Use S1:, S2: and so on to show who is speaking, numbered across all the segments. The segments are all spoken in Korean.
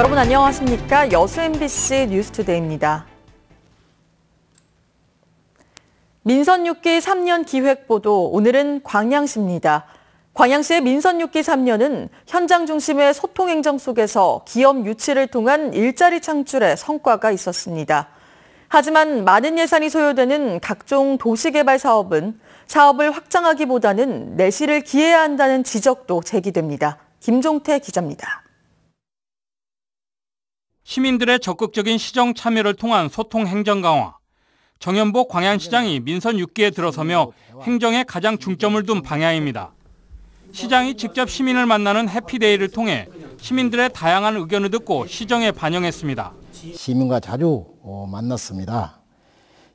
S1: 여러분 안녕하십니까? 여수 MBC 뉴스투데이입니다. 민선 6기 3년 기획보도, 오늘은 광양시입니다. 광양시의 민선 6기 3년은 현장 중심의 소통행정 속에서 기업 유치를 통한 일자리 창출에 성과가 있었습니다. 하지만 많은 예산이 소요되는 각종 도시개발 사업은 사업을 확장하기보다는 내실을 기해야 한다는 지적도 제기됩니다. 김종태 기자입니다.
S2: 시민들의 적극적인 시정 참여를 통한 소통 행정 강화. 정연복 광양시장이 민선 6기에 들어서며 행정에 가장 중점을 둔 방향입니다. 시장이 직접 시민을 만나는 해피데이를 통해 시민들의 다양한 의견을 듣고 시정에 반영했습니다.
S3: 시민과 자주 만났습니다.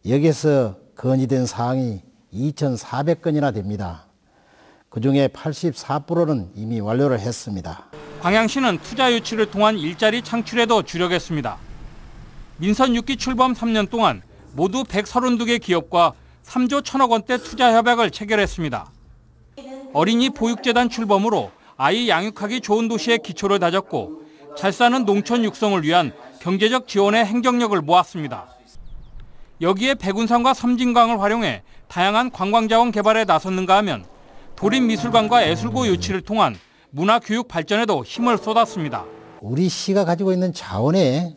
S3: 여기서 건의된 사항이 2,400건이나 됩니다. 그중에 84%는 이미 완료를 했습니다.
S2: 광양시는 투자 유치를 통한 일자리 창출에도 주력했습니다. 민선 6기 출범 3년 동안 모두 132개 기업과 3조 1천억 원대 투자 협약을 체결했습니다. 어린이 보육재단 출범으로 아이 양육하기 좋은 도시의 기초를 다졌고 잘 사는 농촌 육성을 위한 경제적 지원의 행정력을 모았습니다. 여기에 백운산과 섬진강을 활용해 다양한 관광자원 개발에 나섰는가 하면 도립미술관과 예술고 유치를 통한 문화교육 발전에도 힘을 쏟았습니다.
S3: 우리 시가 가지고 있는 자원에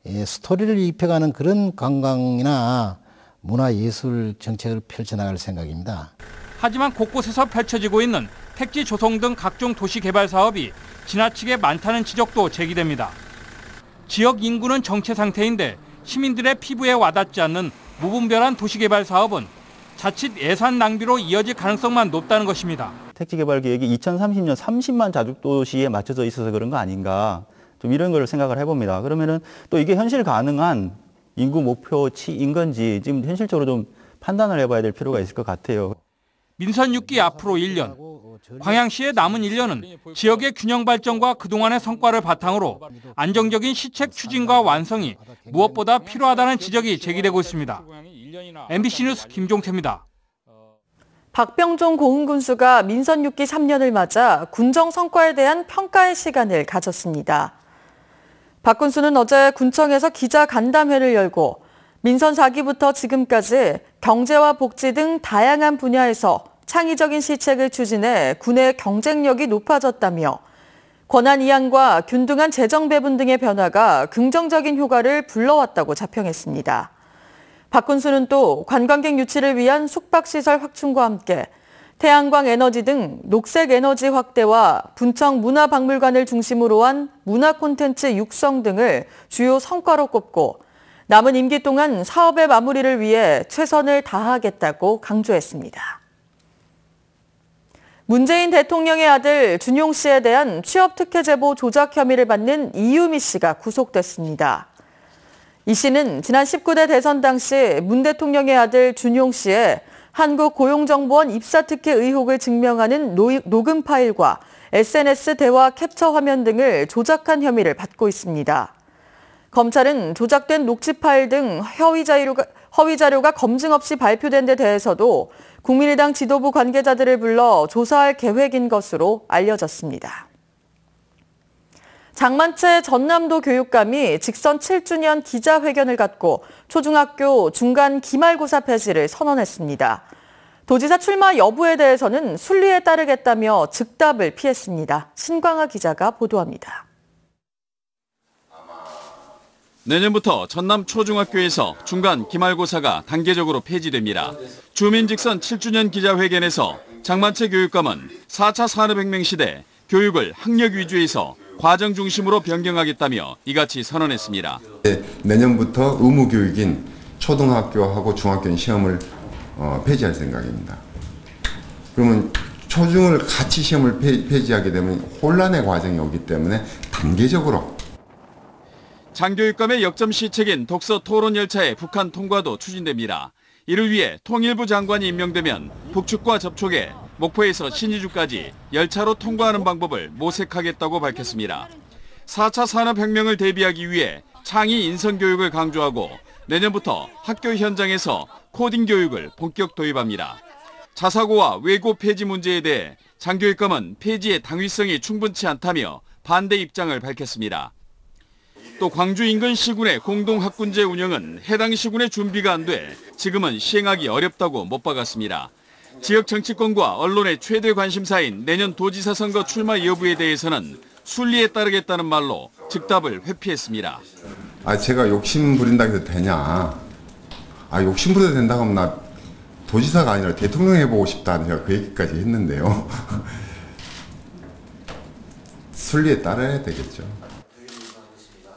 S3: 스토리를 입혀가는 그런 관광이나 문화예술 정책을 펼쳐나갈 생각입니다.
S2: 하지만 곳곳에서 펼쳐지고 있는 택지 조성 등 각종 도시 개발 사업이 지나치게 많다는 지적도 제기됩니다. 지역 인구는 정체 상태인데 시민들의 피부에 와닿지 않는 무분별한 도시 개발 사업은 자칫 예산 낭비로 이어질 가능성만 높다는 것입니다.
S4: 택지 개발 계획이 2030년 30만 자족도시에 맞춰져 있어서 그런 거 아닌가, 좀 이런 걸 생각을 해봅니다. 그러면은 또 이게 현실 가능한 인구 목표치인 건지 지금 현실적으로 좀 판단을 해봐야 될 필요가 있을 것 같아요.
S2: 민선 6기 앞으로 1년, 광양시의 남은 1년은 지역의 균형 발전과 그동안의 성과를 바탕으로 안정적인 시책 추진과 완성이 무엇보다 필요하다는 지적이 제기되고 있습니다. MBC 뉴스 김종태입니다.
S1: 박병종 고흥군수가 민선 6기 3년을 맞아 군정 성과에 대한 평가의 시간을 가졌습니다. 박 군수는 어제 군청에서 기자 간담회를 열고 민선 4기부터 지금까지 경제와 복지 등 다양한 분야에서 창의적인 시책을 추진해 군의 경쟁력이 높아졌다며 권한 이양과 균등한 재정 배분 등의 변화가 긍정적인 효과를 불러왔다고 자평했습니다. 박 군수는 또 관광객 유치를 위한 숙박시설 확충과 함께 태양광 에너지 등 녹색 에너지 확대와 분청 문화박물관을 중심으로 한 문화 콘텐츠 육성 등을 주요 성과로 꼽고 남은 임기 동안 사업의 마무리를 위해 최선을 다하겠다고 강조했습니다. 문재인 대통령의 아들 준용 씨에 대한 취업 특혜 제보 조작 혐의를 받는 이유미 씨가 구속됐습니다. 이 씨는 지난 19대 대선 당시 문 대통령의 아들 준용 씨의 한국고용정보원 입사 특혜 의혹을 증명하는 녹음 파일과 SNS 대화 캡처 화면 등을 조작한 혐의를 받고 있습니다. 검찰은 조작된 녹취 파일 등 허위 자료가 검증 없이 발표된 데 대해서도 국민의당 지도부 관계자들을 불러 조사할 계획인 것으로 알려졌습니다. 장만채 전남도 교육감이 직선 7주년 기자회견을 갖고 초중학교 중간 기말고사 폐지를 선언했습니다. 도지사 출마 여부에 대해서는 순리에 따르겠다며 즉답을 피했습니다. 신광하 기자가 보도합니다.
S5: 내년부터 전남 초중학교에서 중간 기말고사가 단계적으로 폐지됩니다. 주민 직선 7주년 기자회견에서 장만채 교육감은 4차 산업혁명 시대 교육을 학력 위주에서 과정 중심으로 변경하겠다며 이같이 선언했습니다.
S6: 내년부터 의무 교육인 초등학교하고 중학교는 시험을 폐지할 생각입니다. 그러면 초중을 같이 시험을 폐지하게 되면 혼란의 과정이 오기 때문에 단계적으로.
S5: 장 교육감의 역점 시책인 독서 토론 열차의 북한 통과도 추진됩니다. 이를 위해 통일부 장관이 임명되면 북측과 접촉해 목포에서 신의주까지 열차로 통과하는 방법을 모색하겠다고 밝혔습니다. 4차 산업혁명을 대비하기 위해 창의 인성 교육을 강조하고 내년부터 학교 현장에서 코딩 교육을 본격 도입합니다. 자사고와 외고 폐지 문제에 대해 장 교육감은 폐지의 당위성이 충분치 않다며 반대 입장을 밝혔습니다. 또 광주 인근 시군의 공동학군제 운영은 해당 시군의 준비가 안 돼 지금은 시행하기 어렵다고 못 박았습니다. 지역 정치권과 언론의 최대 관심사인 내년 도지사 선거 출마 여부에 대해서는 순리에 따르겠다는 말로 즉답을 회피했습니다.
S6: 제가 욕심 부린다고 해도 되냐? 욕심 부려도 된다고 하면 나 도지사가 아니라 대통령 해보고 싶다. 제가 그 얘기까지 했는데요. 순리에 따라야 되겠죠.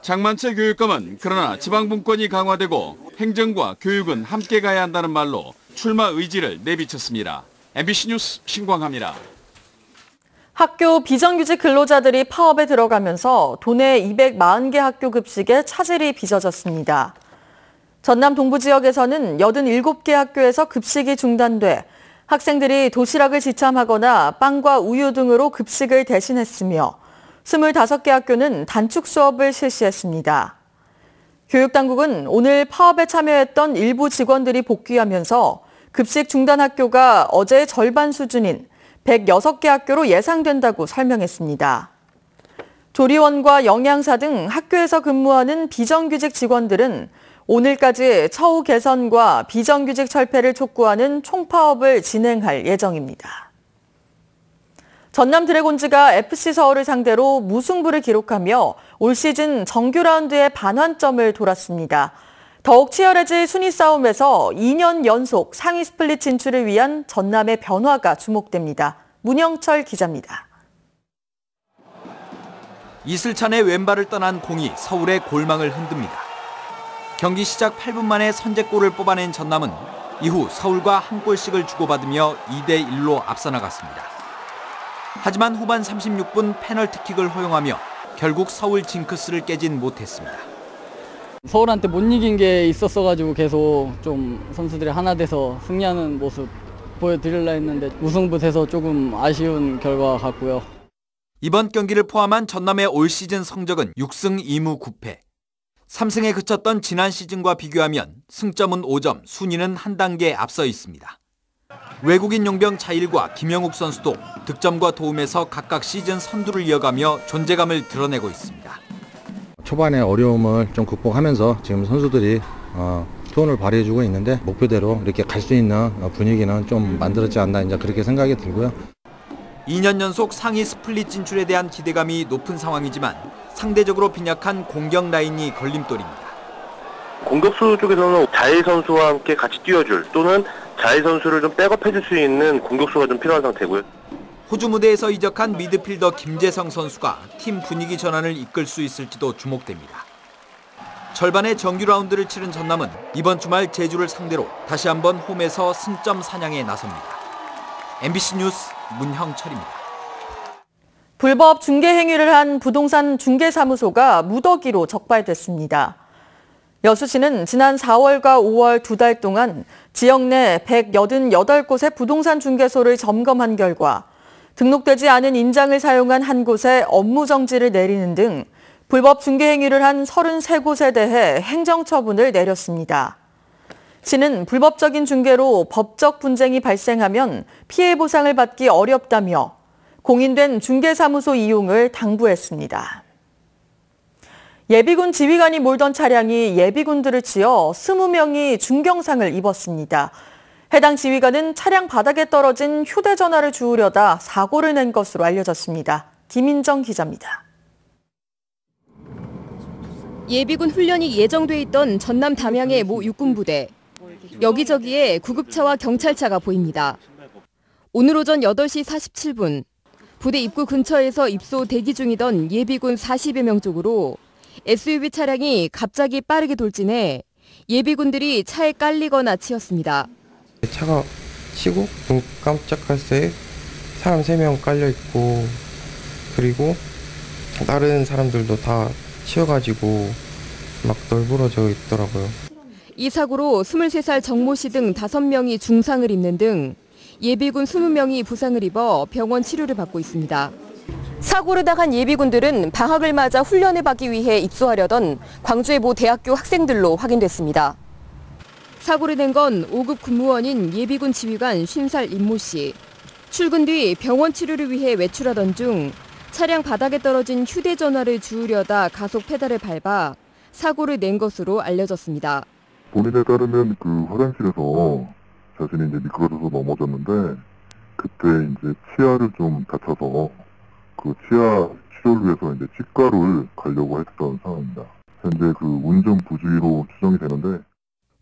S5: 장만채 교육감은 그러나 지방분권이 강화되고 행정과 교육은 함께 가야 한다는 말로 출마 의지를 내비쳤습니다. MBC 뉴스 신광하입니다.
S1: 학교 비정규직 근로자들이 파업에 들어가면서 도내 240개 학교 급식에 차질이 빚어졌습니다. 전남 동부 지역에서는 87개 학교에서 급식이 중단돼 학생들이 도시락을 지참하거나 빵과 우유 등으로 급식을 대신했으며 25개 학교는 단축 수업을 실시했습니다. 교육당국은 오늘 파업에 참여했던 일부 직원들이 복귀하면서 급식 중단 학교가 어제의 절반 수준인 106개 학교로 예상된다고 설명했습니다. 조리원과 영양사 등 학교에서 근무하는 비정규직 직원들은 오늘까지 처우 개선과 비정규직 철폐를 촉구하는 총파업을 진행할 예정입니다. 전남 드래곤즈가 FC 서울을 상대로 무승부를 기록하며 올 시즌 정규 라운드의 반환점을 돌았습니다. 더욱 치열해질 순위 싸움에서 2년 연속 상위 스플릿 진출을 위한 전남의 변화가 주목됩니다. 문영철 기자입니다.
S7: 이슬찬의 왼발을 떠난 공이 서울의 골망을 흔듭니다. 경기 시작 8분 만에 선제골을 뽑아낸 전남은 이후 서울과 한 골씩을 주고받으며 2대1로 앞서 나갔습니다. 하지만 후반 36분 페널티킥을 허용하며 결국 서울 징크스를 깨진 못했습니다.
S8: 서울한테 못 이긴 게 있었어가지고 계속 좀 선수들이 하나 돼서 승리하는 모습 보여드리려 했는데 무승부 돼서 조금 아쉬운 결과 같고요.
S7: 이번 경기를 포함한 전남의 올 시즌 성적은 6승 2무 9패. 3승에 그쳤던 지난 시즌과 비교하면 승점은 5점, 순위는 한 단계 앞서 있습니다. 외국인 용병 자일과 김영욱 선수도 득점과 도움에서 각각 시즌 선두를 이어가며 존재감을 드러내고 있습니다.
S9: 초반에 어려움을 좀 극복하면서 지금 선수들이 투혼을 발휘해주고 있는데 목표대로 이렇게 갈 수 있는 분위기는 좀 만들었지 않나 이제 그렇게 생각이 들고요.
S7: 2년 연속 상위 스플릿 진출에 대한 기대감이 높은 상황이지만 상대적으로 빈약한 공격 라인이 걸림돌입니다.
S10: 공격수 쪽에서는 자일 선수와 함께 같이 뛰어줄 또는 자일 선수를 좀 백업해줄 수 있는 공격수가 좀 필요한 상태고요.
S7: 호주 무대에서 이적한 미드필더 김재성 선수가 팀 분위기 전환을 이끌 수 있을지도 주목됩니다. 절반의 정규 라운드를 치른 전남은 이번 주말 제주를 상대로 다시 한번 홈에서 승점 사냥에 나섭니다. MBC 뉴스 문형철입니다.
S1: 불법 중개 행위를 한 부동산 중개사무소가 무더기로 적발됐습니다. 여수시는 지난 4월과 5월 2달 동안 지역 내 188곳의 부동산 중개소를 점검한 결과 등록되지 않은 인장을 사용한 한 곳에 업무 정지를 내리는 등 불법 중개 행위를 한 33곳에 대해 행정처분을 내렸습니다. 시는 불법적인 중개로 법적 분쟁이 발생하면 피해 보상을 받기 어렵다며 공인된 중개사무소 이용을 당부했습니다. 예비군 지휘관이 몰던 차량이 예비군들을 치어 20명이 중경상을 입었습니다. 해당 지휘관은 차량 바닥에 떨어진 휴대전화를 주우려다 사고를 낸 것으로 알려졌습니다. 김인정 기자입니다.
S11: 예비군 훈련이 예정돼 있던 전남 담양의 모 육군부대. 여기저기에 구급차와 경찰차가 보입니다. 오늘 오전 8시 47분 부대 입구 근처에서 입소 대기 중이던 예비군 40여 명 쪽으로 SUV 차량이 갑자기 빠르게 돌진해 예비군들이 차에 깔리거나 치였습니다.
S12: 차가 치고 눈 깜짝할 새 사람 3명 깔려있고 그리고 다른 사람들도 다 치여가지고 막 널브러져 있더라고요.
S11: 이 사고로 23살 정모 씨 등 5명이 중상을 입는 등 예비군 20명이 부상을 입어 병원 치료를 받고 있습니다. 사고를 당한 예비군들은 방학을 맞아 훈련을 받기 위해 입소하려던 광주의 모 대학교 학생들로 확인됐습니다. 사고를 낸 건 5급 군무원인 예비군 지휘관 50살 임모 씨. 출근 뒤 병원 치료를 위해 외출하던 중 차량 바닥에 떨어진 휴대전화를 주우려다 가속 페달을 밟아 사고를 낸 것으로 알려졌습니다.
S13: 본인에 따르면 그 화장실에서 자신이 이제 미끄러져서 넘어졌는데 그때 이제 치아를 좀 다쳐서 그 치아 치료를 위해서 이제 치과를 가려고 했던 상황입니다. 현재 그 운전 부주의로 추정이 되는데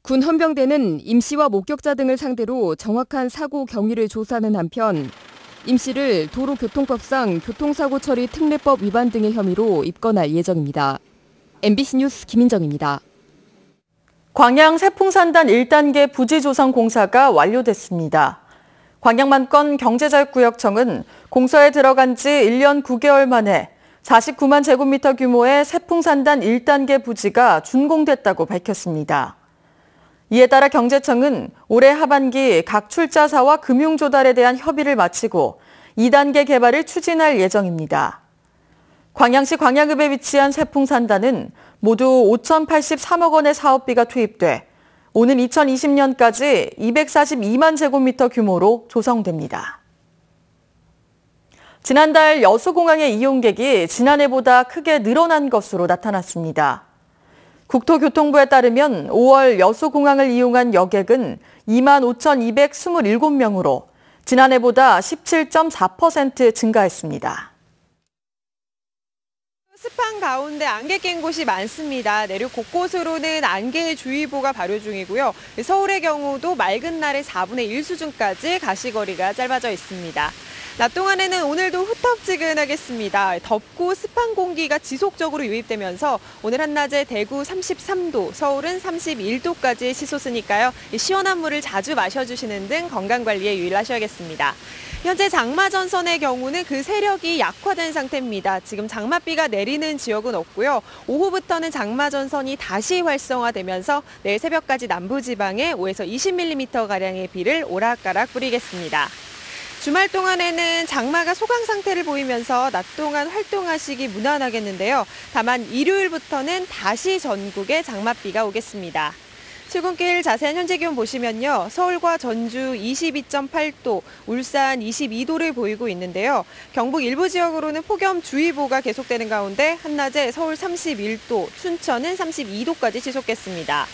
S11: 군 헌병대는 임 씨와 목격자 등을 상대로 정확한 사고 경위를 조사하는 한편 임 씨를 도로교통법상 교통사고 처리 특례법 위반 등의 혐의로 입건할 예정입니다. MBC 뉴스 김인정입니다.
S1: 광양 세풍산단 1단계 부지 조성 공사가 완료됐습니다. 광양만권 경제자유구역청은 공사에 들어간 지 1년 9개월 만에 49만 제곱미터 규모의 세풍산단 1단계 부지가 준공됐다고 밝혔습니다. 이에 따라 경제청은 올해 하반기 각 출자사와 금융조달에 대한 협의를 마치고 2단계 개발을 추진할 예정입니다. 광양시 광양읍에 위치한 세풍산단은 모두 5,083억 원의 사업비가 투입돼 오는 2020년까지 242만 제곱미터 규모로 조성됩니다. 지난달 여수공항의 이용객이 지난해보다 크게 늘어난 것으로 나타났습니다. 국토교통부에 따르면 5월 여수공항을 이용한 여객은 25,227명으로 지난해보다 17.4% 증가했습니다.
S14: 습한 가운데 안개 낀 곳이 많습니다. 내륙 곳곳으로는 안개주의보가 발효 중이고요. 서울의 경우도 맑은 날에 4분의 1 수준까지 가시거리가 짧아져 있습니다. 낮 동안에는 오늘도 후텁지근하겠습니다. 덥고 습한 공기가 지속적으로 유입되면서 오늘 한낮에 대구 33도, 서울은 31도까지 치솟으니까요. 시원한 물을 자주 마셔주시는 등 건강관리에 유의하셔야겠습니다. 현재 장마전선의 경우는 그 세력이 약화된 상태입니다. 지금 장맛비가 내리는 지역은 없고요. 오후부터는 장마전선이 다시 활성화되면서 내일 새벽까지 남부지방에 5에서 20mm가량의 비를 오락가락 뿌리겠습니다. 주말 동안에는 장마가 소강 상태를 보이면서 낮 동안 활동하시기 무난하겠는데요. 다만 일요일부터는 다시 전국에 장맛비가 오겠습니다. 출근길 자세한 현재 기온 보시면요. 서울과 전주 22.8도, 울산 22도를 보이고 있는데요. 경북 일부 지역으로는 폭염주의보가 계속되는 가운데 한낮에 서울 31도, 춘천은 32도까지 치솟겠습니다.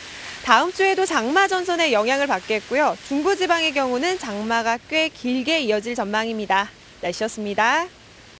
S14: 다음 주에도 장마 전선의 영향을 받겠고요. 중부지방의 경우는 장마가 꽤 길게 이어질 전망입니다. 날씨였습니다.